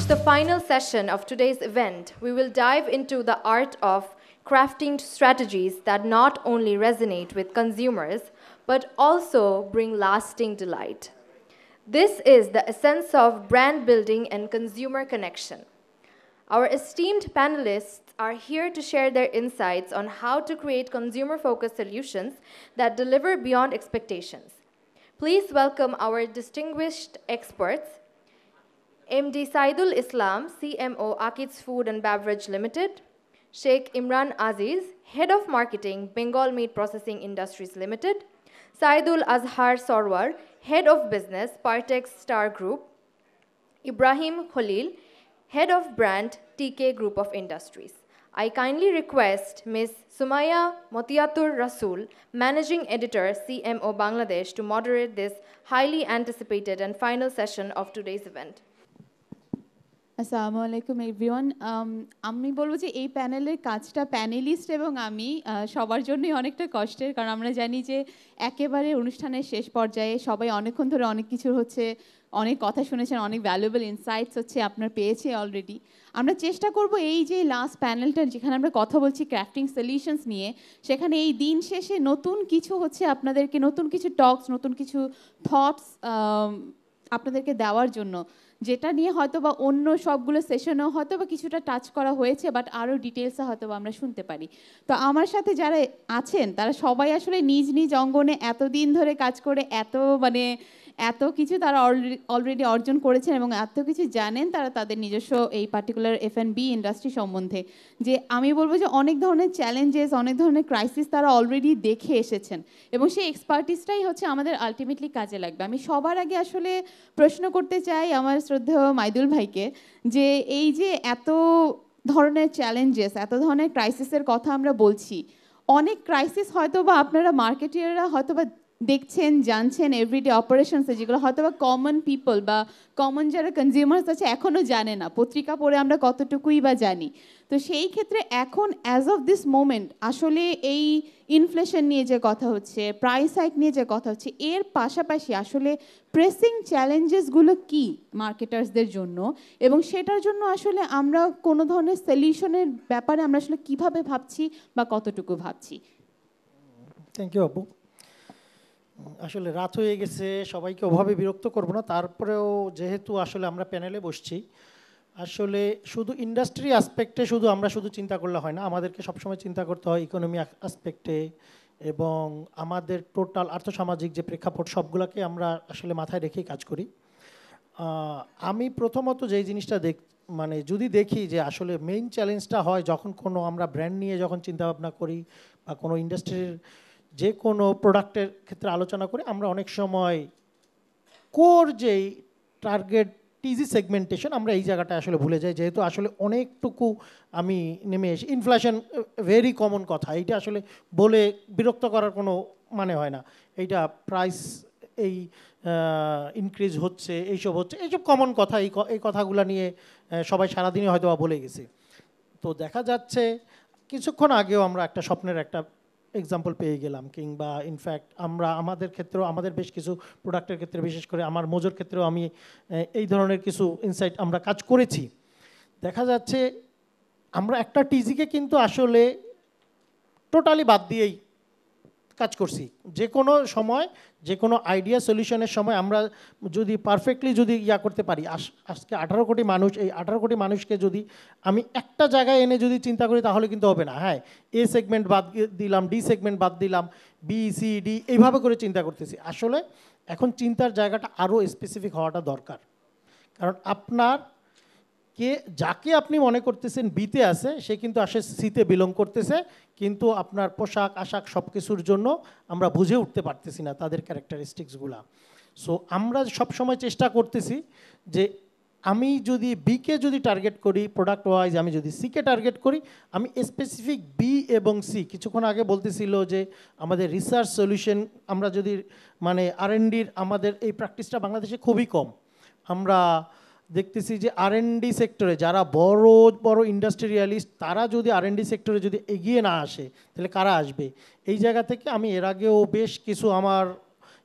the final session of today's event, we will dive into the art of crafting strategies that not only resonate with consumers, but also bring lasting delight. This is the essence of brand building and consumer connection. Our esteemed panelists are here to share their insights on how to create consumer-focused solutions that deliver beyond expectations. Please welcome our distinguished experts, MD Saidul Islam, CMO Akid's Food and Beverage Limited, Sheikh Imran Aziz, Head of Marketing, Bengal Meat Processing Industries Limited, Saidul Azhar Sorwar, Head of Business, Partex Star Group, Ibrahim Khalil, Head of Brand, TK Group of Industries. I kindly request Ms. Sumaya Motiatur Rasool, Managing Editor, CMO Bangladesh, to moderate this highly anticipated and final session of today's event. আসসালামু আলাইকুম everyone আমি বলবো যে এই প্যানেলের কাজটা panelist এবং আমি সবার জন্যই অনেকটা কষ্টের, কারণ আমরা জানি যে একেবারে অনুষ্ঠানের শেষ পর্যায়ে সবাই অনেকক্ষণ ধরে অনেক কিছু হচ্ছে, অনেক কথা শুনেছেন, অনেক ভ্যালুয়েবল ইনসাইটস হচ্ছে আপনার পেয়েছে অলরেডি। আমরা চেষ্টা করব এই যে লাস্ট প্যানেলটা যেখানে আমরা কথা বলছি ক্রাফটিং সলিউশনস নিয়ে, সেখানে এই দিন শেষে নতুন কিছু হচ্ছে আপনাদেরকে, নতুন কিছু টকস, নতুন কিছু থটস আপনাদেরকে দেওয়ার জন্য, যেটা নিয়ে হয়তো বা অন্য সবগুলো সেশনেও হয়তো বা কিছুটা টাচ করা হয়েছে, বাট আরও ডিটেলসে হয়তো বা আমরা শুনতে পারি। তো আমার সাথে যারা আছেন তারা সবাই আসলে নিজ নিজ অঙ্গনে এতদিন ধরে কাজ করে এত কিছু তারা অলরেডি অর্জন করেছেন এবং এত কিছু জানেন তারা তাদের নিজস্ব এই পার্টিকুলার F&B ইন্ডাস্ট্রি সম্বন্ধে, যে আমি বলবো যে অনেক ধরনের চ্যালেঞ্জেস, অনেক ধরনের ক্রাইসিস তারা অলরেডি দেখে এসেছেন এবং সেই এক্সপার্টিসটাই হচ্ছে আমাদের আলটিমেটলি কাজে লাগবে। আমি সবার আগে আসলে প্রশ্ন করতে চাই আমার শ্রদ্ধেয় মাইদুল ভাইকে, যে এই যে এত ধরনের চ্যালেঞ্জেস, এত ধরনের ক্রাইসিসের কথা আমরা বলছি, অনেক ক্রাইসিস হয়তো বা আপনারা মার্কেটিয়াররা হয়তো বা দেখছেন, জানছেন এভরিডে অপারেশনসে, যেগুলো হয়তো বা কমন পিপল বা কমন যারা কনজিউমার্স আছে এখনও জানে না, পত্রিকা পড়ে আমরা কতটুকুই বা জানি। তো সেই ক্ষেত্রে এখন অ্যাজ অফ দিস মোমেন্ট আসলে এই ইনফ্লেশন নিয়ে যে কথা হচ্ছে, প্রাইস হাইক নিয়ে যে কথা হচ্ছে, এর পাশাপাশি আসলে প্রেসিং চ্যালেঞ্জেসগুলো কি মার্কেটার্সদের জন্য, এবং সেটার জন্য আসলে আমরা কোনো ধরনের সলিউশনের ব্যাপারে আমরা আসলে কীভাবে ভাবছি বা কতটুকু ভাবছি। থ্যাংক ইউ আপু। আসলে রাত হয়ে গেছে, সবাইকে ওভাবে বিরক্ত করব না, তারপরেও যেহেতু আসলে আমরা প্যানেলে বসছি, আসলে শুধু ইন্ডাস্ট্রি অ্যাসপেক্টে আমরা শুধু চিন্তা করলে হয় না, আমাদেরকে সবসময় চিন্তা করতে হয় ইকোনমি অ্যাসপেক্টে, এবং আমাদের টোটাল আর্থসামাজিক যে প্রেক্ষাপট সবগুলোকে আমরা আসলে মাথায় রেখেই কাজ করি। আমি প্রথমত যেই জিনিসটা যদি দেখি যে আসলে মেইন চ্যালেঞ্জটা হয় যখন কোনো আমরা ব্র্যান্ড নিয়ে যখন চিন্তাভাবনা করি বা কোনো ইন্ডাস্ট্রির যে কোনো প্রোডাক্টের ক্ষেত্রে আলোচনা করি, আমরা অনেক সময় কোর যেই টার্গেট টিজি সেগমেন্টেশন আমরা এই জায়গাটা আসলে ভুলে যাই, যেহেতু আসলে অনেকটুকু আমি নেমে এসে ইনফ্লেশন ভেরি কমন কথা, এইটা আসলে বলে বিরক্ত করার কোনো মানে হয় না। এইটা প্রাইস এই ইনক্রিজ হচ্ছে, এইসব কমন কথা, এই কথাগুলো নিয়ে সবাই সারাদিনই হয়তো বলে গেছে। তো দেখা যাচ্ছে কিছুক্ষণ আগেও আমরা একটা স্বপ্নের একটা এক্সাম্পল পেয়ে গেলাম, কিংবা ইনফ্যাক্ট আমাদের ক্ষেত্রেও, আমাদের বেশ কিছু প্রোডাক্টের ক্ষেত্রে, বিশেষ করে আমার মোজোর ক্ষেত্রেও আমি এই ধরনের কিছু ইনসাইট আমরা কাজ করেছি। দেখা যাচ্ছে আমরা একটা টিজিকে কিন্তু আসলে টোটালি বাদ দিয়েই কাজ করছি। যে কোনো সময়, যে কোনো আইডিয়া সলিউশনের সময় আমরা যদি পারফেক্টলি করতে পারি, আজকে 18 কোটি মানুষ, এই 18 কোটি মানুষকে যদি আমি একটা জায়গায় এনে যদি চিন্তা করি তাহলে কিন্তু হবে না। হ্যাঁ, এ সেগমেন্ট বাদ দিলাম, ডি সেগমেন্ট বাদ দিলাম, বি সি ডি এইভাবে করে চিন্তা করতেছি। আসলে এখন চিন্তার জায়গাটা আরও স্পেসিফিক হওয়াটা দরকার, কারণ যাকে আপনি মনে করতেছেন বিতে আছে, সে কিন্তু আসে সিতে বিলং করতেছে, কিন্তু আপনার পোশাক আশাক সব কিছুর জন্য আমরা বুঝে উঠতে পারতেছি না তাদের ক্যারেক্টারিস্টিক্সগুলা। সো আমরা সবসময় চেষ্টা করতেছি যে আমি যদি বিকে টার্গেট করি প্রোডাক্ট ওয়াইজ, আমি যদি সিকে টার্গেট করি, আমি স্পেসিফিক বি এবং সি, কিছুক্ষণ আগে বলতেছিল যে আমাদের রিসার্চ সলিউশন, আমরা যদি R&Dর আমাদের এই প্র্যাকটিসটা বাংলাদেশে খুবই কম। আমরা দেখতেছি যে R&D সেক্টরে যারা বড় বড় ইন্ডাস্ট্রিয়ালিস্ট, তারা যদি R&D সেক্টরে এগিয়ে না আসে, তাহলে কারা আসবে? এই জায়গা থেকে আমি এর আগেও বেশ কিছু আমার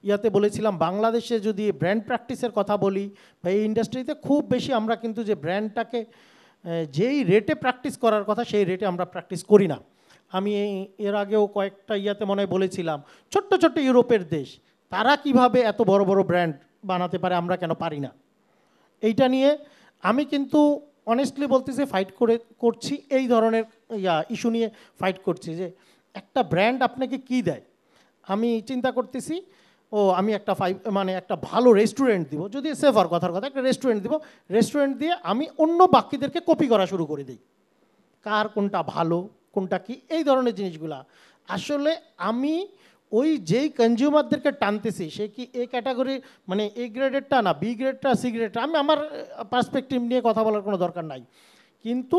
ইয়াতে বলেছিলাম বাংলাদেশে যদি ব্র্যান্ড প্র্যাকটিসের কথা বলি বা এই ইন্ডাস্ট্রিতে খুব বেশি আমরা কিন্তু যে ব্র্যান্ডটাকে যেই রেটে প্র্যাকটিস করার কথা সেই রেটে আমরা প্র্যাকটিস করি না। আমি এর আগেও কয়েকটা ইয়াতে মনে হয় বলেছিলাম ছোট্ট ছোট্ট ইউরোপের দেশ তারা কিভাবে এত বড় বড় ব্র্যান্ড বানাতে পারে, আমরা কেন পারি না। এইটা নিয়ে আমি কিন্তু অনেস্টলি বলতেছি ফাইট করছি, এই ধরনের ইস্যু নিয়ে ফাইট করছি যে একটা ব্র্যান্ড আপনাকে কি দেয়। আমি চিন্তা করতেছি আমি একটা একটা ভালো রেস্টুরেন্ট দিব, যদি সেফার কথার কথা একটা রেস্টুরেন্ট দিব, রেস্টুরেন্ট দিয়ে আমি অন্য বাকিদেরকে কপি করা শুরু করে দিই, কার কোনটা ভালো কোনটা কি, এই ধরনের জিনিসগুলা। আসলে আমি ওই যেই কনজিউমারদেরকে টানতেছি সে কি এ ক্যাটাগরি মানে এ গ্রেডেরটা না বি গ্রেডটা সি গ্রেডটা, আমি আমার পার্সপেক্টিভ নিয়ে কথা বলার কোনো দরকার নাই। কিন্তু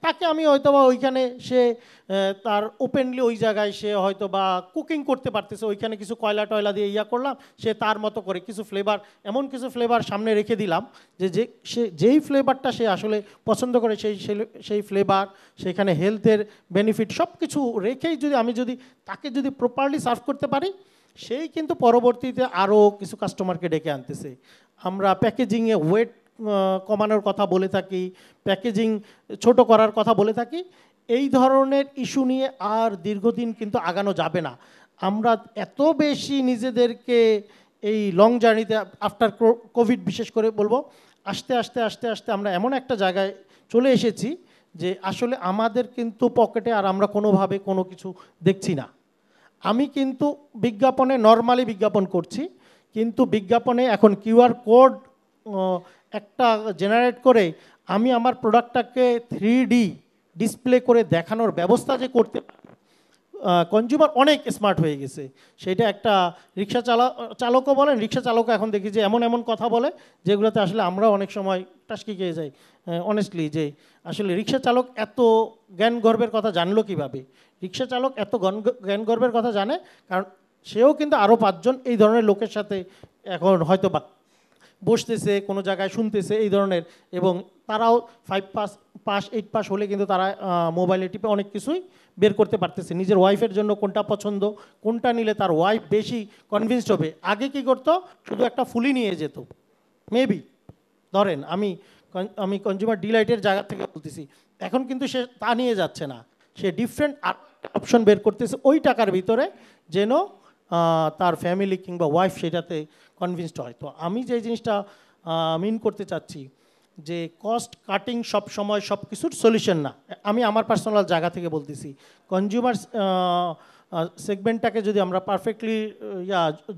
তাকে আমি হয়তো বা ওইখানে সে তার ওপেনলি ওই জায়গায় সে হয়তো বা কুকিং করতে পারতেছে, ওইখানে কিছু কয়লা টয়লা দিয়ে করলাম, সে তার মতো করে কিছু ফ্লেভার, এমন কিছু ফ্লেভার সামনে রেখে দিলাম সে যেই ফ্লেভারটা সে আসলে পছন্দ করে সেই ফ্লেভার, সেখানে হেলথের বেনিফিট সব কিছু রেখেই আমি যদি তাকে যদি প্রপারলি সার্ভ করতে পারি, সেই কিন্তু পরবর্তীতে আরও কিছু কাস্টমারকে ডেকে আনতেছে। আমরা প্যাকেজিংয়ে ওয়েট কমানোর কথা বলে থাকি, প্যাকেজিং ছোট করার কথা বলে থাকি। এই ধরনের ইস্যু নিয়ে আর দীর্ঘদিন কিন্তু আগানো যাবে না। আমরা এত বেশি নিজেদেরকে এই লং জার্নিতে আফটার কোভিড বিশেষ করে বলবো, আস্তে আস্তে আস্তে আস্তে আমরা এমন একটা জায়গায় চলে এসেছি যে আসলে আমাদের কিন্তু পকেটে আর আমরা কোনোভাবে কোনো কিছু দেখছি না। আমি কিন্তু বিজ্ঞাপনে নর্মালি বিজ্ঞাপন করছি, কিন্তু বিজ্ঞাপনে এখন কিউআর কোড একটা জেনারেট করে আমি আমার প্রোডাক্টটাকে 3D ডিসপ্লে করে দেখানোর ব্যবস্থা যে করতে, কনজিউমার অনেক স্মার্ট হয়ে গেছে। সেটা একটা রিক্সা চালকও বলেন, রিক্সা চালকও এখন দেখি যে এমন এমন কথা বলে যেগুলোতে আসলে আমরা অনেক সময় টাসকি খেয়ে যাই অনেস্টলি, যে আসলে রিক্সা চালক এত জ্ঞান গর্বের কথা জানলো কিভাবে। রিক্সা চালক এত জ্ঞান গর্বের কথা জানে কারণ সেও কিন্তু আরও 5 জন এই ধরনের লোকের সাথে এখন হয়তো বা বসতেছে, কোনো জায়গায় শুনতেছে এই ধরনের, এবং তারাও 5 পাস 8 পাস হলে কিন্তু তারা মোবাইলে টিপে অনেক কিছুই বের করতে পারতেছে। নিজের ওয়াইফের জন্য কোনটা পছন্দ, কোনটা নিলে তার ওয়াইফ বেশি কনভিন্সড হবে। আগে কি করতো, শুধু একটা ফুলি নিয়ে যেত, মেবি ধরেন আমি কনজিউমার ডিলাইটের জায়গা থেকে বলতেছি, এখন কিন্তু সে তা নিয়ে যাচ্ছে না, সে ডিফারেন্ট অপশন বের করতেছে ওই টাকার ভিতরে, যেন তার ফ্যামিলি কিংবা ওয়াইফ সেটাতে কনভিন্সড হয়। তো আমি যে জিনিসটা মিন করতে চাচ্ছি যে কস্ট কাটিং সব সময় সব কিছুর সলিউশন না। আমি আমার পার্সোনাল জায়গা থেকে বলতেছি, কনজিউমার সেগমেন্টটাকে যদি আমরা পারফেক্টলি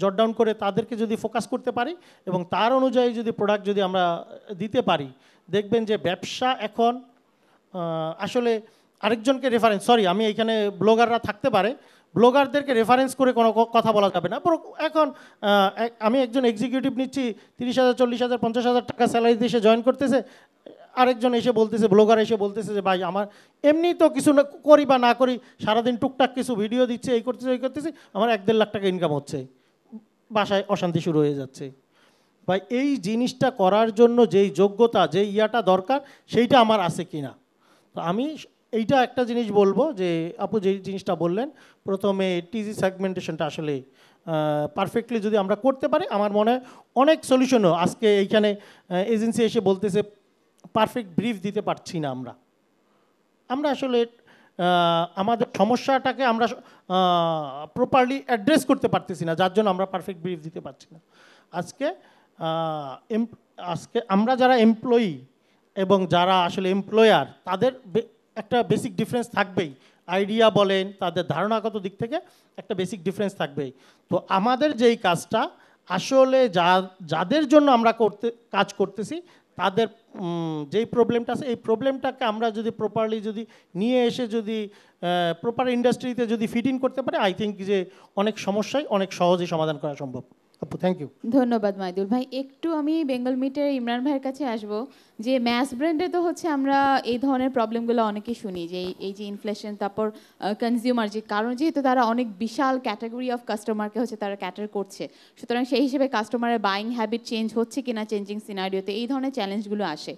জট ডাউন করে তাদেরকে যদি ফোকাস করতে পারি এবং তার অনুযায়ী যদি প্রোডাক্ট যদি আমরা দিতে পারি, দেখবেন যে ব্যবসা এখন আসলে আরেকজনকে রেফারেন্স, আমি এইখানে ব্লগাররা থাকতে পারে, ব্লগারদেরকে রেফারেন্স করে কোনো কথা বলা যাবে না। এখন আমি একজন এক্সিকিউটিভ নিচ্ছি 30,000 40,000 50,000 টাকা স্যালারি দিয়ে সে জয়েন করতেছে, আরেকজন এসে বলতেছে, ব্লগার এসে বলতেছে যে ভাই আমার এমনি তো কিছু করি বা না করি, সারাদিন টুকটাক কিছু ভিডিও দিচ্ছে, এই করতেছে ওই করতেছি, আমার 1-1.5 লাখ টাকা ইনকাম হচ্ছে, বাসায় অশান্তি শুরু হয়ে যাচ্ছে। ভাই এই জিনিসটা করার জন্য যেই যোগ্যতা যেই দরকার সেইটা আমার আছে কি না। তো আমি এইটা একটা জিনিস বলবো যে আপু যে জিনিসটা বললেন প্রথমে, টিজি সেগমেন্টেশনটা আসলে পারফেক্টলি যদি আমরা করতে পারি, আমার মনে হয় অনেক সলিউশনও আজকে এইখানে এজেন্সি এসে বলতেছে পারফেক্ট ব্রিফ দিতে পারছি না। আমরা আসলে আমাদের সমস্যাটাকে আমরা প্রপারলি অ্যাড্রেস করতে পারতেছি না, যার জন্য আমরা পারফেক্ট ব্রিফ দিতে পারছি না। আজকে আমরা যারা এমপ্লয়ি এবং যারা আসলে এমপ্লয়ার, তাদের একটা বেসিক ডিফারেন্স থাকবেই। আইডিয়া বলেন, তাদের ধারণাগত দিক থেকে একটা বেসিক ডিফারেন্স থাকবেই। তো আমাদের যেই কাজটা আসলে যাদের জন্য আমরা কাজ করতেছি, তাদের যেই প্রবলেমটা আছে, এই প্রবলেমটাকে আমরা যদি প্রপারলি যদি নিয়ে এসে যদি প্রপার ইন্ডাস্ট্রিতে যদি ফিট ইন করতে পারে, আই থিঙ্ক যে অনেক সমস্যাই অনেক সহজেই সমাধান করা সম্ভব। আপু থ্যাংক ইউ। ধন্যবাদ মাইদুল ভাই। একটু আমি বেঙ্গল মিটের ইমরান ভাইয়ের কাছে আসব, যে ম্যাস ব্র্যান্ডে তো হচ্ছে আমরা এই ধরনের প্রবলেমগুলো অনেকেই শুনি, যে এই যে ইনফ্লেশন, তারপর কনজিউমার যে কারণ, যেহেতু তারা অনেক বিশাল ক্যাটাগরি অফ কাস্টমারকে হচ্ছে তারা ক্যাটার করছে, সুতরাং সেই হিসেবে কাস্টমারের বাইং হ্যাবিট চেঞ্জ হচ্ছে কিনা চেঞ্জিং সিনারিওতে, এই ধরনের চ্যালেঞ্জগুলো আসে।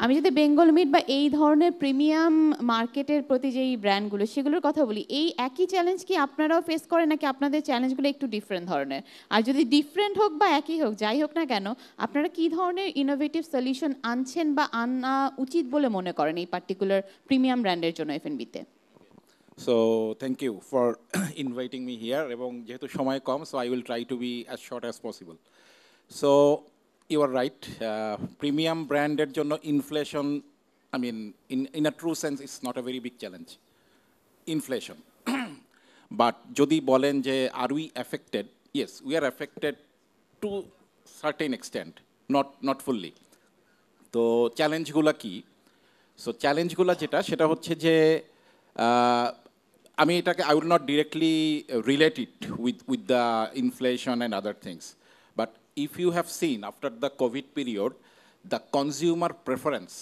আমি যদি বেঙ্গল মিট বা এই ধরনের প্রিমিয়াম মার্কেটের প্রতি যেই ব্র্যান্ডগুলো সেগুলোর কথা বলি, এই একই চ্যালেঞ্জ কি আপনারাও ফেস করেন নাকি আপনাদের চ্যালেঞ্জগুলো একটু ডিফারেন্ট ধরনের? আর যদি ডিফারেন্ট হোক বা একই হোক, যাই হোক না কেন, আপনারা কি ধরনের ইনোভেটিভ সলিউশন আনছেন বা আনা উচিত বলে মনে করেন এই পার্টিকুলার প্রিমিয়াম ব্র্যান্ডের জন্য এফএনবিতে? So thank you for inviting me here এবং যেহেতু সময় কম, so I will try to be as short as possible. So you are right, premium branded জন্য inflation, I mean in a true sense it's not a very big challenge, inflation. But যদি বলেন যে are we affected, yes we are affected to certain extent, not fully. তো চ্যালেঞ্জগুলো কি? So চ্যালেঞ্জগুলো যেটা সেটা হচ্ছে যে আমি এটাকে I would not directly relate it with the inflation and other things. But if you have seen after the COVID period, the consumer preference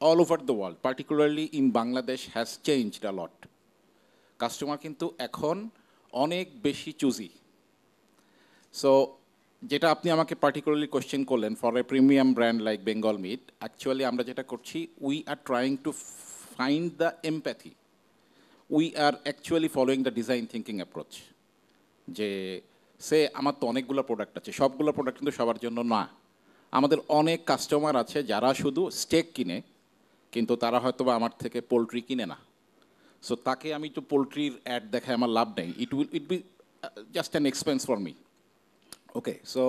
all over the world, particularly in Bangladesh, has changed a lot. Customer কিন্তু এখন অনেক বেশি choosy. So যেটা আপনি আমাকে particularly question করলেন for a premium brand like Bengal Meat, actually আমরা যেটা করছি we are trying to find the empathy, we are actually following the design thinking approach. যে সে আমার তো অনেকগুলো প্রোডাক্ট আছে, সবগুলো প্রোডাক্ট কিন্তু সবার জন্য না। আমাদের অনেক কাস্টমার আছে যারা শুধু স্টেক কিনে, কিন্তু তারা হয়তো বা আমার থেকে পোলট্রি কিনে না। সো তাকে আমি তো পোলট্রির অ্যাড দেখায় আমার লাভ নেই, it be just an expense for me. Okay, so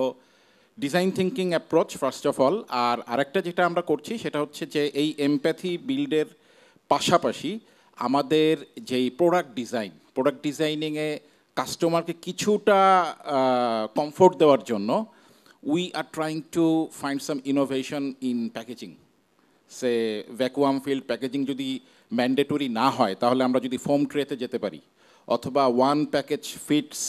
design thinking approach first of all. আর আরেকটা যেটা আমরা করছি সেটা হচ্ছে যে এই এমপ্যাথি বিল্ডের পাশাপাশি আমাদের যেই প্রোডাক্ট ডিজাইনিংয়ে কাস্টমারকে কিছুটা কমফোর্ট দেওয়ার জন্য we are trying to find some innovation in packaging. Say vacuum field packaging যদি ম্যান্ডেটরি না হয় তাহলে আমরা যদি ফোম ট্রেতে যেতে পারি, অথবা one package fits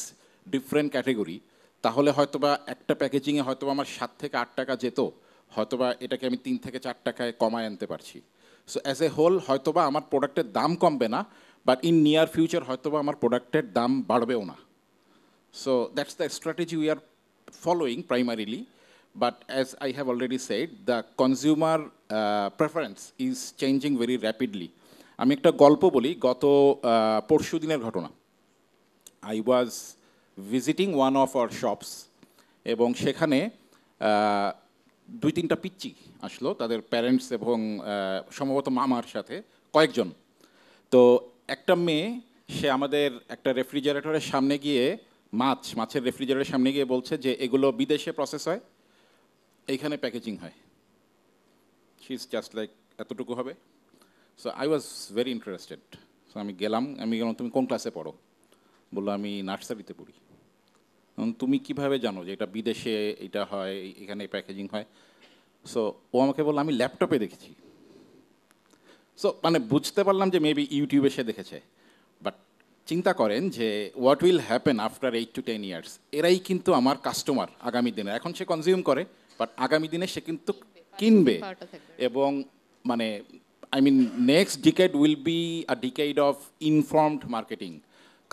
different category, তাহলে হয়তোবা একটা প্যাকেজিংয়ে হয়তোবা আমার 7 থেকে 8 টাকা যেত, হয়তোবা এটাকে আমি 3 থেকে 4 টাকায় কমায় আনতে পারছি। সো অ্যাজ এ হোল হয়তোবা আমার প্রোডাক্টের দাম কমবে না, বাট ইন নিয়ার ফিউচার হয়তোবা আমার প্রোডাক্টের দাম বাড়বেও না। So that's the strategy we are following primarily, but as I have already said, the consumer preference is changing very rapidly. আমি একটা গল্প বলি, গত পরশু দিনের ঘটনা। I was visiting one of our shops এবং সেখানে 2-3টা পিচ্চি আসলো, তাদের প্যারেন্টস এবং সম্ভবত মামার সাথে কয়েকজন। তো একটা মেয়ে, সে আমাদের একটা রেফ্রিজারেটরের সামনে গিয়ে মাছের রেফ্রিজারেটরের সামনে গিয়ে বলছে যে এগুলো বিদেশে প্রসেস হয়, এইখানে প্যাকেজিং হয়। শি ইজ জাস্ট লাইক এতটুকু হবে। So I was very interested. So আমি গেলাম, তুমি কোন ক্লাসে পড়ো? বললো আমি নার্সারিতে পড়ি। তুমি কিভাবে জানো যে এটা বিদেশে এটা হয়, এখানে প্যাকেজিং হয়? সো ও আমাকে বললো আমি ল্যাপটপে দেখেছি। সো মানে বুঝতে পারলাম যে মেবি ইউটিউবে সে দেখেছে। বাট চিন্তা করেন যে what will happen after 8 to 10 years, এরাই কিন্তু আমার কাস্টমার আগামী দিনে। এখন সে কনজিউম করে, বাট আগামী দিনে সে কিন্তু কিনবে। এবং মানে I mean next decade will be a decade of informed marketing.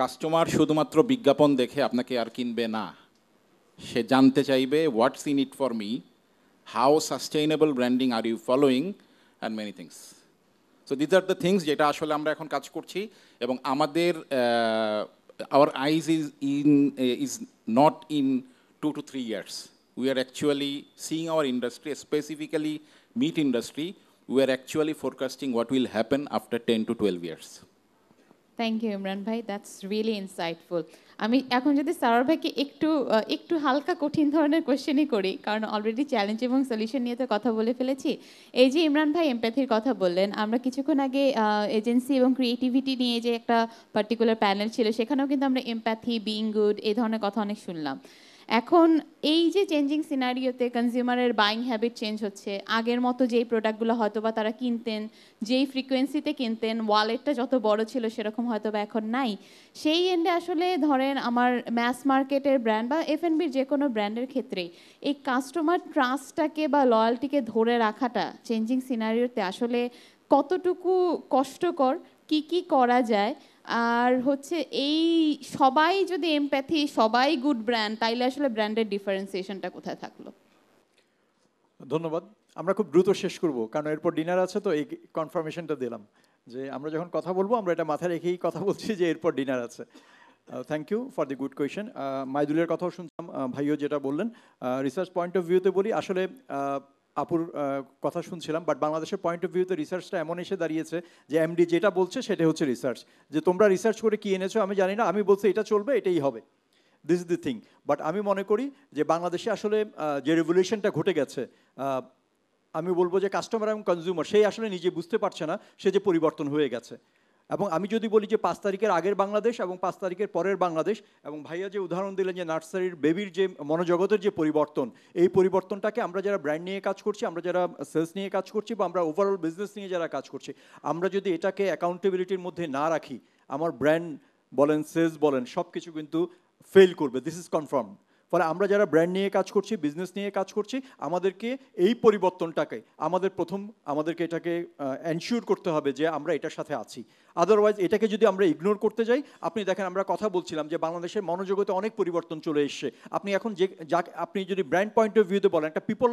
Customer শুধুমাত্র বিজ্ঞাপন দেখে আপনাকে আর কিনবে না, সে জানতে চাইবে what's in it for me, how sustainable branding are you following, and many things. So this are the things যেটা আসলে আমরা এখন কাজ করছি। এবং আমাদের our eyes is not in 2 to 3 years. We are actually seeing our industry, specifically meat industry, we are actually forecasting what will happen after 10 to 12 years. Thank you Imran ভাই, that's really insightful. আমি এখন যদি সারোয়ার ভাইকে একটু হালকা কঠিন ধরনের কোয়েশ্চেনই করি, কারণ অলরেডি চ্যালেঞ্জ এবং সলিউশন নিয়ে তো কথা বলে ফেলেছি। এই যে ইমরান ভাই এমপ্যাথির কথা বললেন, আমরা কিছুক্ষণ আগে এজেন্সি এবং ক্রিয়েটিভিটি নিয়ে যে একটা পার্টিকুলার প্যানেল ছিল, সেখানেও কিন্তু আমরা এমপ্যাথি, বিইং গুড এই ধরনের কথা অনেক শুনলাম। এখন এই যে চেঞ্জিং সিনারিওতে কনজিউমারের বাইং হ্যাবিট চেঞ্জ হচ্ছে, আগের মতো যেই প্রোডাক্টগুলো হয়তো বা তারা কিনতেন, যেই ফ্রিকোয়েন্সিতে কিনতেন, ওয়ালেটটা যত বড় ছিল সেরকম হয়তো বা এখন নাই। সেই এন্ডে আসলে ধরেন আমার ম্যাস মার্কেটের ব্র্যান্ড বা এফএনবির যে কোনো ব্র্যান্ডের ক্ষেত্রে এই কাস্টমার ট্রাস্টটাকে বা লয়ালটিকে ধরে রাখাটা চেঞ্জিং সিনারিওতে আসলে কতটুকু কষ্টকর, কি করা যায়? আর হচ্ছে এই সবাই যদি এমপ্যাথি, সবাই গুড ব্র্যান্ড, তাইলে আসলে ব্র্যান্ডের ডিফারেন্সিয়েশনটা কোথায় থাকলো? ধন্যবাদ। আমরা খুব দ্রুত শেষ করব, কারণ এরপর ডিনার আছে, তো এই কনফার্মেশনটা দিলাম যে আমরা যখন কথা বলবো আমরা এটা মাথায় রেখেই কথা বলছি যে এরপর ডিনার আছে। Thank you for the good question. মাইদুলের কথাও শুনলাম, ভাইও যেটা বললেন রিসার্চ পয়েন্ট অফ ভিউতে বলি, আসলে আপুর কথা শুনছিলাম, বাট বাংলাদেশের পয়েন্ট অফ ভিউতে রিসার্চটা এমন এসে দাঁড়িয়েছে যে এমডি যেটা বলছে সেটা হচ্ছে রিসার্চ, যে তোমরা রিসার্চ করে কি এনেছো আমি জানি না, আমি বলছি এটা চলবে, এটাই হবে, this is the thing. But আমি মনে করি যে বাংলাদেশে আসলে যে রেভলিউশনটা ঘটে গেছে, আমি বলবো যে কাস্টমার এবং কনজিউমার সেই আসলে নিজে বুঝতে পারছে না সে যে পরিবর্তন হয়ে গেছে। এবং আমি যদি বলি যে 5 তারিখের আগের বাংলাদেশ এবং 5 তারিখের পরের বাংলাদেশ, এবং ভাইয়া যে উদাহরণ দিলেন যে নার্সারির বেবির যে মনোজগতের যে পরিবর্তন, এই পরিবর্তনটাকে আমরা যারা ব্র্যান্ড নিয়ে কাজ করছি, আমরা যারা সেলস নিয়ে কাজ করছি, বা আমরা ওভারঅল বিজনেস নিয়ে যারা কাজ করছি, আমরা যদি এটাকে অ্যাকাউন্টেবিলিটির মধ্যে না রাখি, আমার ব্র্যান্ড বলেন সেলস বলেন সব কিছু কিন্তু ফেল করবে, দিস ইজ কনফার্ম। ফলে আমরা যারা ব্র্যান্ড নিয়ে কাজ করছি, বিজনেস নিয়ে কাজ করছি, আমাদেরকে এই পরিবর্তনটাকে আমাদেরকে এটাকে এনশিওর করতে হবে যে আমরা এটার সাথে আছি। আদারওয়াইজ এটাকে যদি আমরা ইগনোর করতে যাই, আপনি দেখেন আমরা কথা বলছিলাম যে বাংলাদেশের মনোজগতে অনেক পরিবর্তন চলে এসছে। আপনি এখন আপনি যদি ব্র্যান্ড পয়েন্ট অফ ভিউতে বলেন, একটা people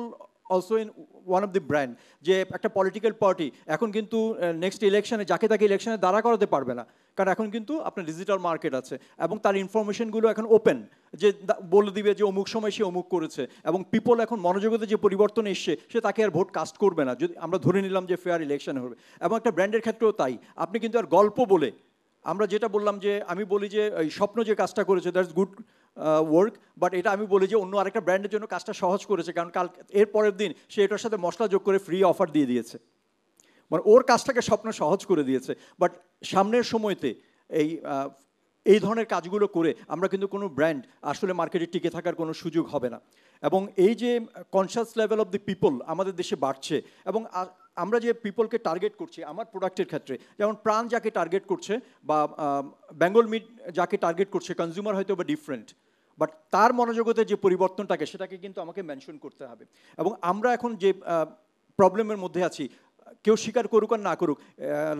also in one of the brand, যে একটা পলিটিক্যাল পার্টি এখন কিন্তু নেক্সট ইলেকশনে যাকে তাকে ইলেকশনে দাঁড়া করাতে পারবে না, কারণ এখন কিন্তু আপনার ডিজিটাল মার্কেট আছে এবং তার ইনফরমেশনগুলো এখন ওপেন, যে বলে দিবে যে অমুক সময় সে অমুক করেছে, এবং পিপল এখন মনোজগতে যে পরিবর্তন এসছে সে তাকে আর ভোট কাস্ট করবে না যদি আমরা ধরে নিলাম যে ফেয়ার ইলেকশন হবে। এবং একটা ব্র্যান্ডের ক্ষেত্রেও তাই, আপনি কিন্তু আর গল্প বলে, আমরা যেটা বললাম যে আমি বলি যে এই স্বপ্ন যে কাজটা করেছে দ্যাটস গুড ওয়ার্ক, বাট এটা আমি বলি যে অন্য আরেকটা ব্র্যান্ডের জন্য কাজটা সহজ করেছে, কারণ এর পরের দিন সে এটার সাথে মশলা যোগ করে ফ্রি অফার দিয়ে দিয়েছে, মানে ওর কাজটাকে স্বপ্ন সহজ করে দিয়েছে। বাট সামনের সময়তে এই ধরনের কাজগুলো করে আমরা কিন্তু কোনো ব্র্যান্ড আসলে মার্কেটে টিকে থাকার কোনো সুযোগ হবে না। এবং এই যে conscious level of the people আমাদের দেশে বাড়ছে, এবং আমরা যে পিপলকে টার্গেট করছি আমার প্রোডাক্টের ক্ষেত্রে, যেমন প্রাণ যাকে টার্গেট করছে বা বেঙ্গল মিট যাকে টার্গেট করছে, কনজিউমার হয়তো বা ডিফারেন্ট, বাট তার মনোজগতে যে পরিবর্তনটাকে সেটাকে কিন্তু আমাকে মেনশন করতে হবে। এবং আমরা এখন যে প্রবলেমের মধ্যে আছি, কেউ স্বীকার করুক আর না করুক,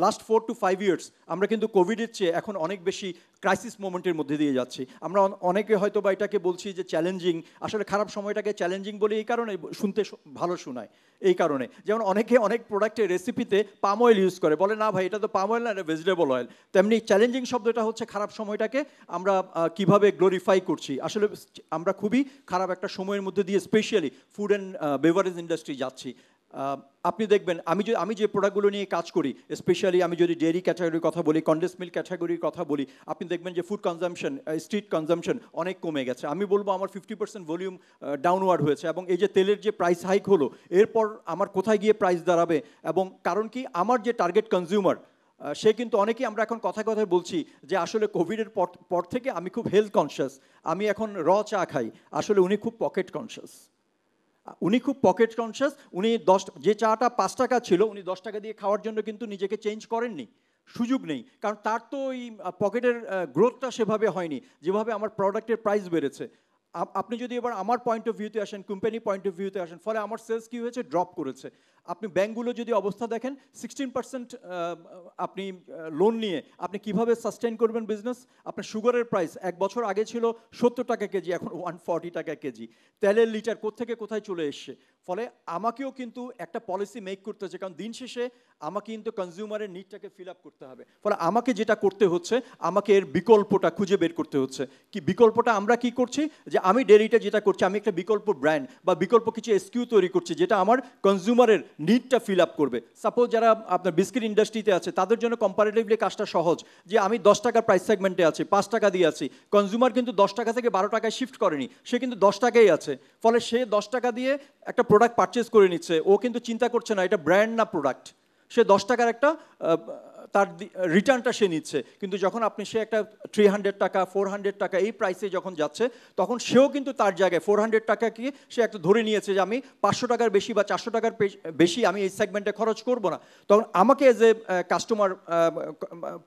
লাস্ট 4 to 5 ইয়ার্স আমরা কিন্তু কোভিডের চেয়ে এখন অনেক বেশি ক্রাইসিস মোমেন্টের মধ্যে দিয়ে যাচ্ছি। আমরা অনেকে হয়তো বা এটাকে বলছি যে চ্যালেঞ্জিং, আসলে খারাপ সময়টাকে চ্যালেঞ্জিং বলে এই কারণে শুনতে ভালো শোনায়, এই কারণে যেমন অনেকে অনেক প্রোডাক্টের রেসিপিতে পাম অয়েল ইউজ করে, বলে না ভাই এটা তো পাম অয়েল না, এটা ভেজিটেবল অয়েল। তেমনি চ্যালেঞ্জিং শব্দটা হচ্ছে খারাপ সময়টাকে আমরা কিভাবে গ্লোরিফাই করছি। আসলে আমরা খুবই খারাপ একটা সময়ের মধ্যে দিয়ে specially food and beverage industry যাচ্ছি। আপনি দেখবেন আমি যে প্রোডাক্টগুলো নিয়ে কাজ করি, স্পেশালি আমি যদি ডেয়ারি ক্যাটাগরির কথা বলি, কন্ডেন্স মিল্ক ক্যাটাগরির কথা বলি, আপনি দেখবেন যে ফুড কনজাম্পশন, স্ট্রিট কনজাম্পশন অনেক কমে গেছে। আমি বলবো আমার 50% ভলিউম ডাউনওয়ার্ড হয়েছে। এবং এই যে তেলের যে প্রাইস হাইক হলো, এরপর আমার কোথায় গিয়ে প্রাইস দাঁড়াবে, এবং কারণ কি আমার যে টার্গেট কনজিউমার সে কিন্তু অনেকেই আমরা এখন কথায় কথায় বলছি যে আসলে কোভিডের পর থেকে আমি খুব হেলথ কনসিয়াস, আমি এখন চা খাই, আসলে উনি খুব পকেট কনসিয়াস। উনি যে চাটা 5 টাকা ছিল উনি 10 টাকা দিয়ে খাওয়ার জন্য কিন্তু নিজেকে চেঞ্জ করেননি, সুযোগ নেই, কারণ তার তো ওই পকেটের গ্রোথটা সেভাবে হয়নি যেভাবে আমার প্রোডাক্টের প্রাইস বেড়েছে। আপনি যদি এবার আমার পয়েন্ট অফ ভিউতে আসেন, কোম্পানি পয়েন্ট অফ ভিউতে আসেন, ফলে আমার সেলস কী হয়েছে, ড্রপ করেছে। আপনি ব্যাঙ্কগুলো যদি অবস্থা দেখেন, 16% আপনি লোন নিয়ে আপনি কিভাবে সাস্টেন করবেন বিজনেস। আপনার সুগারের প্রাইস 1 বছর আগে ছিল 70 টাকা কেজি, এখন 140 টাকা কেজি। তেলের লিটার কোত্থেকে কোথায় চলে এসছে। ফলে আমাকেও কিন্তু একটা পলিসি মেক করতে হচ্ছে, কারণ দিন শেষে আমাকে কিন্তু কনজিউমারের নিডটাকে ফিল আপ করতে হবে। ফলে আমাকে যেটা করতে হচ্ছে, আমাকে এর বিকল্পটা খুঁজে বের করতে হচ্ছে। কি বিকল্পটা আমরা কি করছি, যে আমি ডেরিটা যেটা করছি, আমি একটা বিকল্প ব্র্যান্ড বা বিকল্প কিছু এসকিউ তৈরি করছি যেটা আমার কনজিউমারের নিডটা ফিল আপ করবে। সাপোজ যারা আপনার বিস্কিট ইন্ডাস্ট্রিতে আছে তাদের জন্য কম্পারেটিভলি কাজটা সহজ, যে আমি 10 টাকার প্রাইস সেগমেন্টে আছি, 5 টাকা দিয়ে আছি, কনজিউমার কিন্তু 10 টাকা থেকে 12 টাকায় শিফট করেনি, সে কিন্তু 10 টাকাই আছে। ফলে সে 10 টাকা দিয়ে একটা প্রোডাক্ট পারচেস করে নিচ্ছে, ও কিন্তু চিন্তা করছে না এটা ব্র্যান্ড না প্রোডাক্ট, সে 10 টাকার একটা তার রিটার্নটা সে নিচ্ছে। কিন্তু যখন আপনি সে একটা 300 টাকা 400 টাকা এই প্রাইসে যখন যাচ্ছে, তখন সেও কিন্তু তার জায়গায় 400 টাকাকে সে একটা ধরে নিয়েছে যে আমি 500 টাকার বেশি বা 400 টাকার বেশি আমি এই সেগমেন্টে খরচ করব না। তখন আমাকে as a customer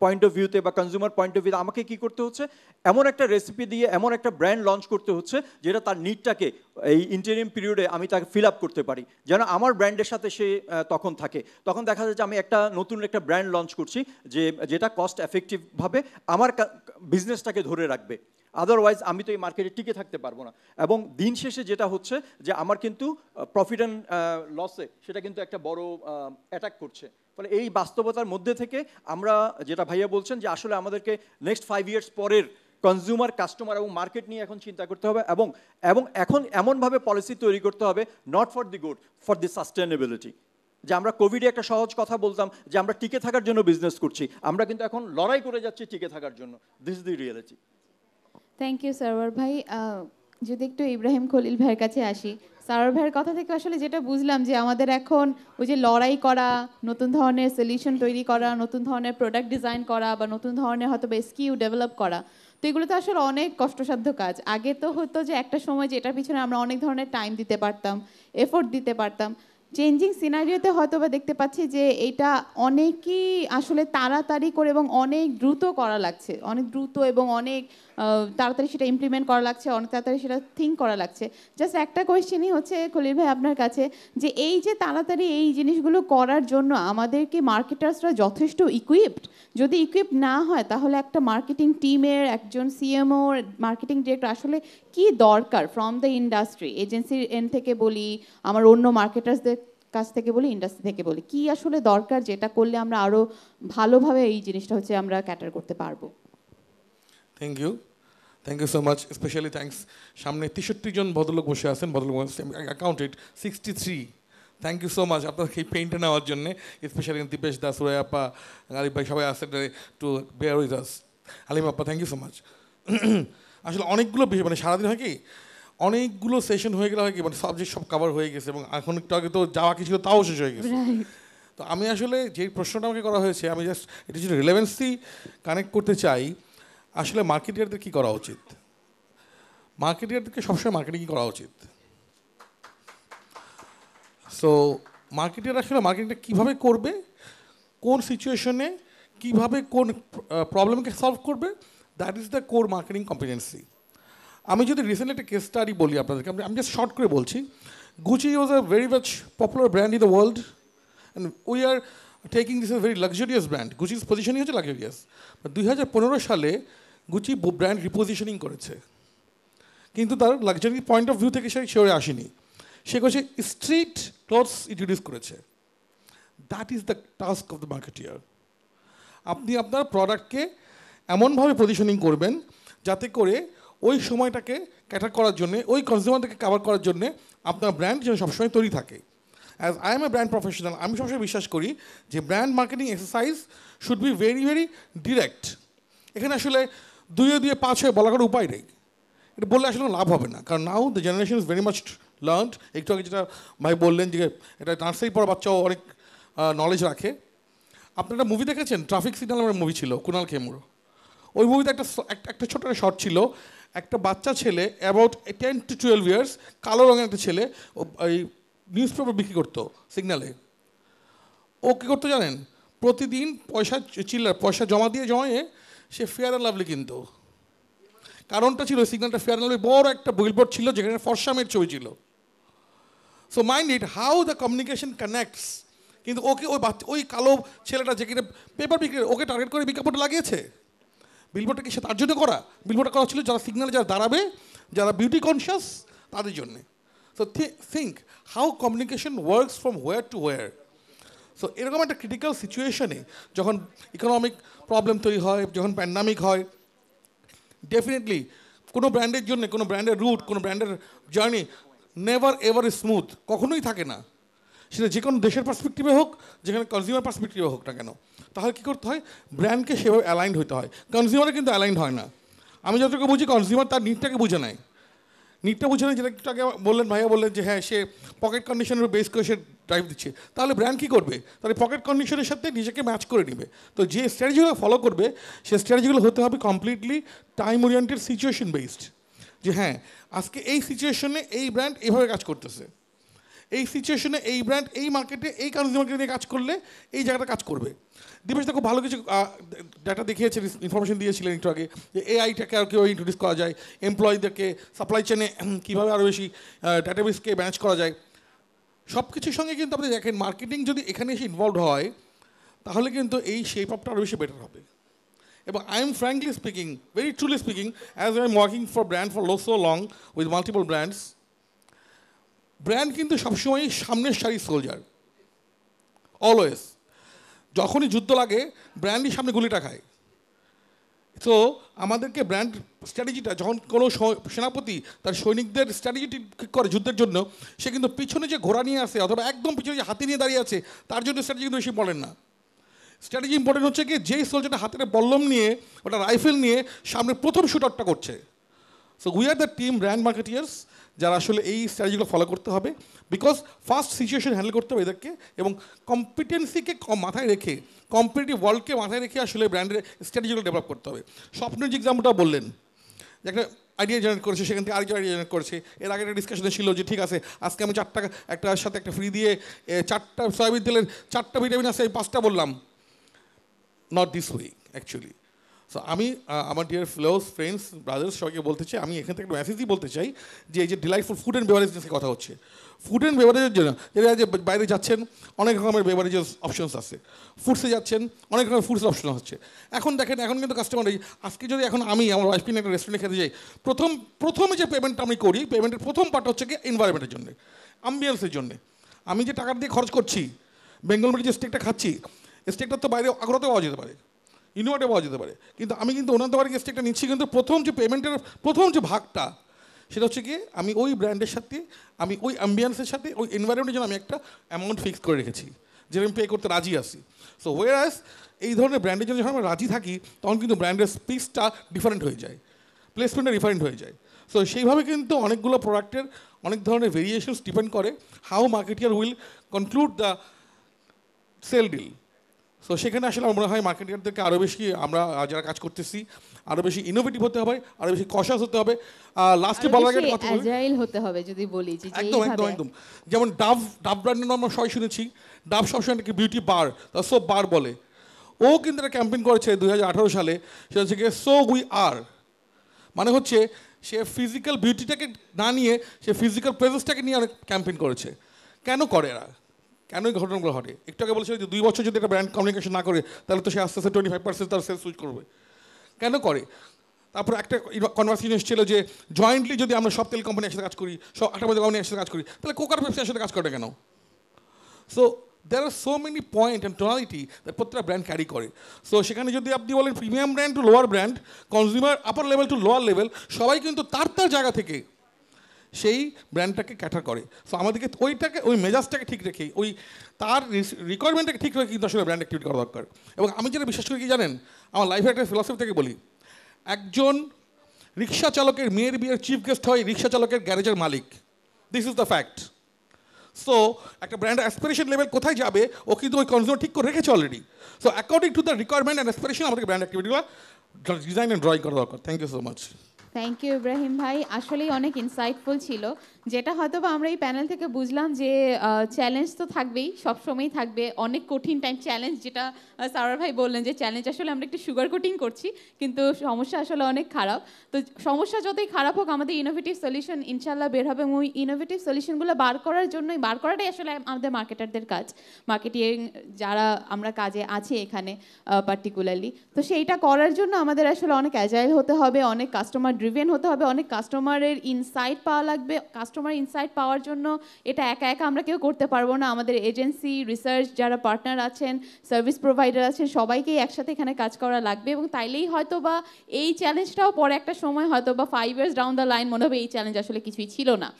point of ভিউতে বা কনজিউমার পয়েন্ট অফ ভিউতে আমাকে কী করতে হচ্ছে, এমন একটা রেসিপি দিয়ে এমন একটা ব্র্যান্ড লঞ্চ করতে হচ্ছে যেটা তার নিডটাকে এই ইন্টারিম পিরিয়ডে আমি তাকে ফিল আপ করতে পারি, যেন আমার ব্র্যান্ডের সাথে সে তখন থাকে। তখন দেখা যায় যে আমি একটা নতুন একটা ব্র্যান্ড লঞ্চ করছি যেটা কস্ট এফেক্টিভভাবে আমার বিজনেসটাকে ধরে রাখবে। আদারওয়াইজ আমি তো এই মার্কেটে টিকে থাকতে পারবো না। এবং দিন শেষে যেটা হচ্ছে যে আমার কিন্তু প্রফিট অ্যান্ড লসে সেটা কিন্তু একটা বড় অ্যাটাক করছে। ফলে এই বাস্তবতার মধ্যে থেকে আমরা যেটা ভাইয়া বলছেন যে আসলে আমাদেরকে নেক্সট 5 ইয়ার্স পরের কনজিউমার, কাস্টমার এবং মার্কেট নিয়ে এখন চিন্তা করতে হবে, এবং এবং এখন এমনভাবে পলিসি তৈরি করতে হবে not for the good, for the sustainability. যে আমরা কোভিডে একটা সহজ কথা বলতাম যে আমরা টিকে থাকার জন্য বিজনেস করছি, আমরা কিন্তু এখন লড়াই করে যাচ্ছি টিকে থাকার জন্য। This is the reality. Thank you Sarwar ভাই। যদি একটু ইব্রাহিম খলিল ভাইয়ের কাছে আসি, সারওয়ার ভাইয়ের কথা থেকে আসলে যেটা বুঝলাম যে আমাদের এখন ওই যে লড়াই করা, নতুন ধরনের সলিউশন তৈরি করা, নতুন ধরনের প্রোডাক্ট ডিজাইন করা, বা নতুন ধরনের হয়তো বা স্কিল ডেভেলপ করা, তো এগুলো তো আসলে অনেক কষ্টসাধ্য কাজ। আগে তো হতো যে একটা সময় যে এটার পিছনে আমরা অনেক ধরনের টাইম দিতে পারতাম, এফোর্ট দিতে পারতাম। চেঞ্জিং সিনারিওতে হয়তো বা দেখতে পাচ্ছি যে এটা অনেকই আসলে তাড়াতাড়ি করে এবং অনেক দ্রুত করা লাগছে, অনেক দ্রুত এবং অনেক তাড়াতাড়ি সেটা ইমপ্লিমেন্ট করা লাগছে, অনেক তাড়াতাড়ি সেটা থিঙ্ক করা লাগছে। জাস্ট একটা কোয়েশ্চেনই হচ্ছে খলিল ভাই আপনার কাছে, যে এই যে তাড়াতাড়ি এই জিনিসগুলো করার জন্য আমাদের কি মার্কেটার্সরা যথেষ্ট ইকুইপড? যদি ইকুইপড না হয় তাহলে একটা মার্কেটিং টিমের, একজন সিএমও, মার্কেটিং ডিরেক্টর আসলে কি দরকার ফ্রম দ্য ইন্ডাস্ট্রি, এজেন্সির এন্ড থেকে বলি, আমার অন্য মার্কেটার্সদের কাছ থেকে বলি, ইন্ডাস্ট্রি থেকে বলি, কি আসলে দরকার যেটা করলে আমরা আরো ভালোভাবে এই জিনিসটা হচ্ছে আমরা ক্যাটার করতে পারবো? Thank you so much, specially thanks. সামনে 63 জন ভদ্রলোক বসে আছেন, ভদ্রলোক accounted 63। Thank you so much আপনাকে এই পেইন্টটা নেওয়ার জন্য, স্পেশালি দীপেশ দাস, সুরাইয়াপ্পা, আলিফ ভাই সবাই আসেন to bear with us. Alim আপ্পা, থ্যাংক ইউ সো মাচ। আসলে অনেকগুলো বিষয়, মানে সারাদিন হয় কি অনেকগুলো সেশন হয়ে গেলে হয় কি মানে সাবজেক্ট সব কভার হয়ে গেছে, এবং এখন একটু আগে তো যাওয়া কিছু তাও শেষ হয়ে গেছে। তো আমি আসলে যেই প্রশ্নটা আমাকে করা হয়েছে, আমি জাস্ট এটা যদি রিলেভেন্সি কানেক্ট করতে চাই, আসলে মার্কেটিয়ারদের কী করা উচিত, মার্কেটিয়ারদেরকে সবসময় মার্কেটিং করা উচিত। সো মার্কেটিয়ার আসলে মার্কেটিংটা কীভাবে করবে, কোন সিচুয়েশনে কীভাবে কোন প্রবলেমকে সলভ করবে, that is the core marketing competency. আমি যদি রিসেন্টলি একটা কেস স্টাডি বলি আপনাদেরকে, আমি জাস্ট শর্ট করে বলছি। Gucci was a very much popular brand in the world, and we are taking this a very luxurious brand. গুচির পজিশনই হচ্ছে লাক্সারিয়াস। 2015 সালে গুচি ব্র্যান্ড রিপোজিশনিং করেছে, কিন্তু তার লাক্সারি পয়েন্ট অফ ভিউ থেকে সে সরে আসেনি, সে করেছে স্ট্রিট ক্লথস ইন্ট্রোডিউস করেছে। That is the task of the marketeer. আপনি আপনার প্রোডাক্টকে এমনভাবে পজিশনিং করবেন যাতে করে ওই সময়টাকে ক্যাটার করার জন্যে, ওই কনজিউমারটাকে কভার করার জন্যে আপনার ব্র্যান্ড যেন সবসময় তৈরি থাকে। As I M A brand professional, আমি সবসময় বিশ্বাস করি যে brand marketing exercise should be very very direct. এখানে আসলে দুয়ে 5 হয়ে বলার কোনো উপায় নেই, এটা বললে আসলে লাভ হবে না, কারণ now the generation is very much learned. একটু আগে যেটা ভাই বললেন যে এটা নার্সারি পড়া বাচ্চাও অনেক নলেজ রাখে। আপনারা মুভি দেখেছেন, ট্রাফিক সিগন্যাল আমার মুভি ছিল কুণাল খেমুর। ওই মুভিতে একটা ছোট্ট শর্ট ছিল, একটা বাচ্চা ছেলে অ্যাবাউট 10 to 12 ইয়ার্স, কালো রঙের একটা ছেলে, ওই নিউজ পেপার বিক্রি করতো সিগন্যালে। ও কী করতো জানেন, প্রতিদিন পয়সা জমা দিয়ে সে ফেয়ার অ্যান্ড লাভলি কিনতো। কারণটা ছিল সিগন্যালটা ফেয়ার অ্যান্ড লাভলি বড় একটা বিলবোর্ড ছিল যেখানে ফর্সা মেয়ের ছবি ছিল। So mind it how the communication connects. কিন্তু ওকে ওই কালো ছেলেটা যে কিনা পেপার বিক্রি, ওকে টার্গেট করে বিজ্ঞাপনটা লাগিয়েছে। বিলবোর্ডটা কি সে তার জন্য করা? বিলবোর্ডটা করা ছিল যারা সিগন্যালে যারা দাঁড়াবে, যারা বিউটি কনসিয়াস, তাদের জন্যে। So think how communication works from where two where. So এরকম একটা ক্রিটিক্যাল সিচুয়েশনে যখন ইকোনমিক প্রবলেম তৈরি হয়, যখন প্যান্ডামিক হয়, ডেফিনেটলি কোনো ব্র্যান্ডের জন্য, কোনো ব্র্যান্ডের রুট, কোনো ব্র্যান্ডের জার্নি নেভার এভার স্মুথ, কখনোই থাকে না। সেটা যে কোনো দেশের পার্সপেক্টিভে হোক, যেখানে কনজিউমার পার্সপেক্টিভে হোক না কেন, তাহলে কী করতে হয়, ব্র্যান্ডকে সেভাবে অ্যালাইন্ড হতে হয়। কনজিউমারে কিন্তু অ্যালাইন্ড হয় না। আমি যতটুকু বুঝি কনজিউমার তার নিডটাকে বুঝে নেয়, নিডটা বুঝে নেয়, যেটা একটু আগে বললেন, ভাইয়া বললেন যে হ্যাঁ সে পকেট কন্ডিশনের বেস করে সে ড্রাইভ দিচ্ছে। তাহলে ব্র্যান্ড কী করবে, তাহলে পকেট কন্ডিশনের সাথে নিজেকে ম্যাচ করে নেবে। তো যে স্ট্র্যাটেজিগুলো ফলো করবে, সে স্ট্র্যাটেজিগুলো হতে হবে completely time oriented, situation based. যে হ্যাঁ আজকে এই সিচুয়েশনে এই ব্র্যান্ড এইভাবে কাজ করতেছে, এই সিচুয়েশনে এই ব্র্যান্ড এই মার্কেটে এই কনজিউমারকে নিয়ে কাজ করলে এই জায়গাটা কাজ করবে। দীপেশদা খুব ভালো কিছু ডাটা দেখিয়েছেন, ইনফরমেশন দিয়েছিলেন একটু আগে, যে এআইটাকে আর কীভাবে ইন্ট্রোডিউস করা যায়, এমপ্লয়ীদেরকে সাপ্লাই চেনে কীভাবে আরও বেশি ডাটাবেসকে ম্যানেজ করা যায়। সব কিছুর সঙ্গে কিন্তু আপনি দেখেন মার্কেটিং যদি এখানে এসে ইনভলভ হয়, তাহলে কিন্তু এই শেপ আপটা আরও বেশি বেটার হবে। এবং I am frankly speaking, very truly speaking, as I am working for brand for so long with multiple brands, brand কিন্তু সবসময়ই সামনের সারি সোলজার, অলওয়েজ। যখনই যুদ্ধ লাগে ব্র্যান্ডই সামনে গুলিটা খায়। তো আমাদেরকে ব্র্যান্ড স্ট্র্যাটেজিটা, যখন কোনো সেনাপতি তার সৈনিকদের স্ট্র্যাটেজি ঠিক করে যুদ্ধের জন্য, সে কিন্তু পিছনে যে ঘোড়া নিয়ে আসে অথবা একদম পিছনে যে হাতি নিয়ে দাঁড়িয়ে আছে তার জন্য স্ট্র্যাটেজি কিন্তু বেশি ইম্পর্টেন্ট না। স্ট্র্যাটেজি ইম্পর্টেন্ট হচ্ছে কি যেই সোলজারটা হাতের বল্লম নিয়ে ওটা রাইফেল নিয়ে সামনে প্রথম শুটারটা করছে। So we are the team brand marketers যারা আসলে এই স্ট্র্যাটেজিগুলো ফলো করতে হবে, বিকজ ফার্স্ট সিচুয়েশন হ্যান্ডেল করতে হবে এদেরকে, এবং কম্পিটেন্সিকে মাথায় রেখে, কম্পিটিটিভ ওয়ার্ল্ডকে মাথায় রেখে আসলে ব্র্যান্ডের স্ট্র্যাটেজিগুলো ডেভেলপ করতে হবে। স্বপ্নের যে এক্সাম্পলটা বললেন, যে একটা আইডিয়া জেনারেট করেছে, সেখান থেকে আরেকটা আইডিয়া জেনারেট করেছে। এর আগে একটা ডিসকাশনে ছিল যে ঠিক আছে আজকে আমি 4টা একটার সাথে একটা ফ্রি দিয়ে 4টা সয়াবিন তেলের 4টা ভিটামিন আছে, আমি 5টা বললাম। Not this way actually. So আমি আমার ডিয়ার ফ্লোস ফ্রেন্ডস ব্রাদার্স সবাইকে বলতে চাই, আমি এখান থেকে একটা মেসেজই বলতে চাই যে এই যে ডিলাইটফুল ফুড অ্যান্ড বেভারেজের কথা হচ্ছে, ফুড অ্যান্ড বেভারেজের জন্য যেটা যে বাইরে যাচ্ছেন অনেক রকমের বেভারেজেস অপশনস আছে, ফুডসে যাচ্ছেন অনেক রকমের ফুডসের অপশন হচ্ছে। এখন দেখেন এখন কিন্তু কাস্টমার আজকে যদি এখন আমি আমার ওয়াইফ কিনে একটা রেস্টুরেন্টে খেতে যাই, প্রথমে যে পেমেন্টটা আমি করি, পেমেন্টের প্রথম পার্ট হচ্ছে কি এনভায়রনমেন্টের জন্য, অ্যাম্বিয়েন্সের জন্য। আমি যে টাকা দিয়ে খরচ করছি, বেঙ্গল মিটে যে স্টেকটা খাচ্ছি, স্টেকটা তো বাইরে আগ্রহতে পাওয়া যেতে পারে, ইনোভাটে পাওয়া যেতে পারে, কিন্তু আমি কিন্তু ওনার দ্বারা স্টেকটা নিচ্ছি, কিন্তু প্রথম যে পেমেন্টের প্রথম যে ভাগটা সেটা হচ্ছে কি আমি ওই ব্র্যান্ডের সাথে, আমি ওই অ্যাম্বিয়েন্সের সাথে, ওই এনভায়রনমেন্টের জন্য আমি একটা অ্যামাউন্ট ফিক্স করে রেখেছি, যেটা আমি পে করতে রাজি আছি। সো হোয়ারাস এই ধরনের ব্র্যান্ডের জন্য যখন আমরা রাজি থাকি তখন কিন্তু ব্র্যান্ডের স্পিচটা ডিফারেন্ট হয়ে যায়, প্লেসমেন্টটা ডিফারেন্ট হয়ে যায়। সো সেইভাবে কিন্তু অনেকগুলো প্রোডাক্টের অনেক ধরনের ভেরিয়েশনস ডিপেন্ড করে how marketer will conclude the sale deal. So সেখানে আসলে আমার মনে হয় মার্কেটিয়ারদেরকে আরও বেশি, আমরা যারা কাজ করতেছি আরও বেশি ইনোভেটিভ হতে হবে, আরও বেশি কশাস হতে হবে। লাস্টে বলার আগে কথা বলি, অ্যাজাইল হতে হবে যদি বলি যে একদম একদম একদম। যেমন ডাভ ব্র্যান্ডের নাম আমরা সবাই শুনেছি, ডাভ সবসময় একটা বিউটি বার, সোপ বার বলে। ও কিন্তু একটা ক্যাম্পেইন করেছে 2018 সালে, সেটা হচ্ছে গিয়ে সো উই আর, মানে হচ্ছে সে ফিজিক্যাল বিউটিটাকে না নিয়ে সে ফিজিক্যাল প্রেজেন্সটাকে নিয়ে অনেক ক্যাম্পেইন করেছে। কেন করে এরা, কেন এই ঘটনাগুলো ঘটে? একটু আগে বলছিল যে 2 বছর যদি একটা ব্র্যান্ড কমিউনিকেশন না করে তাহলে তো সে আস্তে আস্তে 25% তার সেল সুইচ করবে। কেন করে? তারপর একটা কনভারসেশন এসেছিল যে জয়েন্টলি যদি আমরা সব তেল কোম্পানি একসাথে কাজ করি, সব 8 কোম্পানি একসাথে কাজ করি, তাহলে কোকার পেপসি একসাথে কাজ করে কেন? So there are so many point and tonality that প্রত্যেকটা ব্র্যান্ড ক্যারি করে। সো সেখানে যদি আপনি বলেন premium brand to lower brand, consumer upper level to lower level, সবাই কিন্তু তার জায়গা থেকে সেই ব্র্যান্ডটাকে ক্যাটার করে। সো আমাদেরকে ওইটাকে, ওই মেজাজটাকে ঠিক রেখে, ওই তার রিকোয়ারমেন্টটাকে ঠিক রেখে কিন্তু আসলে ব্র্যান্ড অ্যাক্টিভিটি করা দরকার। এবং আমি যেটা বিশ্বাস করি কি জানেন, আমার লাইফের একটা ফিলসফি থেকে বলি, একজন রিক্সা চালকের মেয়ের বিয়ের চিফ গেস্ট হয় রিক্সা চালকের গ্যারেজের মালিক। This is the fact. So একটা ব্র্যান্ড অ্যাসপিরেশন লেভেল কোথায় যাবে ও কিন্তু ওই কনজিউমার ঠিক করে রেখেছে already. So according to the requirement and aspiration আমাদের ব্র্যান্ড অ্যাক্টিভিটিগুলো ডিজাইন অ্যান্ড ড্রয়িং করা দরকার। Thank you so much. Thank you Ibrahim ভাই, আসলেই অনেক ইনসাইটফুল ছিল। যেটা হয়তো বা আমরা এই প্যানেল থেকে বুঝলাম যে চ্যালেঞ্জ তো থাকবেই, সবসময়ই থাকবে, অনেক কঠিন টাইম চ্যালেঞ্জ, যেটা সারার ভাই বললেন যে চ্যালেঞ্জ আসলে আমরা একটু সুগার কোটিং করছি, কিন্তু সমস্যা আসলে অনেক খারাপ। তো সমস্যা যতই খারাপ হোক আমাদের ইনোভেটিভ সলিউশন ইনশাল্লাহ বের হবে, এবং ওই ইনোভেটিভ সলিউশনগুলো বার করাটাই আসলে আমাদের মার্কেটারদের কাজ, মার্কেটিং যারা আমরা কাজে আছি এখানে পার্টিকুলারলি। তো সেইটা করার জন্য আমাদের আসলে অনেক অ্যাজাইল হতে হবে, অনেক কাস্টমার ড্রিভেন হতে হবে, অনেক কাস্টমারের ইনসাইট পাওয়া লাগবে। কাস্টমার ইনসাইট পাওয়ার জন্য এটা একা একা আমরা কেউ করতে পারবো না, আমাদের এজেন্সি, রিসার্চ যারা পার্টনার আছেন, সার্ভিস প্রোভাইডার আছেন, সবাইকেই একসাথে এখানে কাজ করা লাগবে। এবং তাইলেই হয়তো বা এই চ্যালেঞ্জটাও পরে একটা সময় হয়তো বা 5 years ডাউন দ্য লাইন মনে হবে এই চ্যালেঞ্জ আসলে কিছুই ছিল না।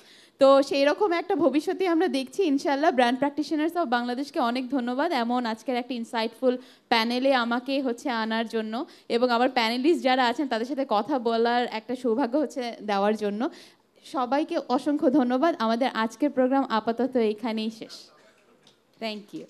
তো সেই রকম একটা ভবিষ্যতে আমরা দেখছি ইনশাল্লাহ। ব্র্যান্ড প্র্যাকটিশনার্স অফ বাংলাদেশকে অনেক ধন্যবাদ এমন আজকের একটা ইনসাইটফুল প্যানেলে আমাকে আনার জন্য, এবং আমার প্যানেলিস্ট যারা আছেন তাদের সাথে কথা বলার একটা সৌভাগ্য দেওয়ার জন্য। সবাইকে অসংখ্য ধন্যবাদ। আমাদের আজকের প্রোগ্রাম আপাতত এইখানেই শেষ। Thank you.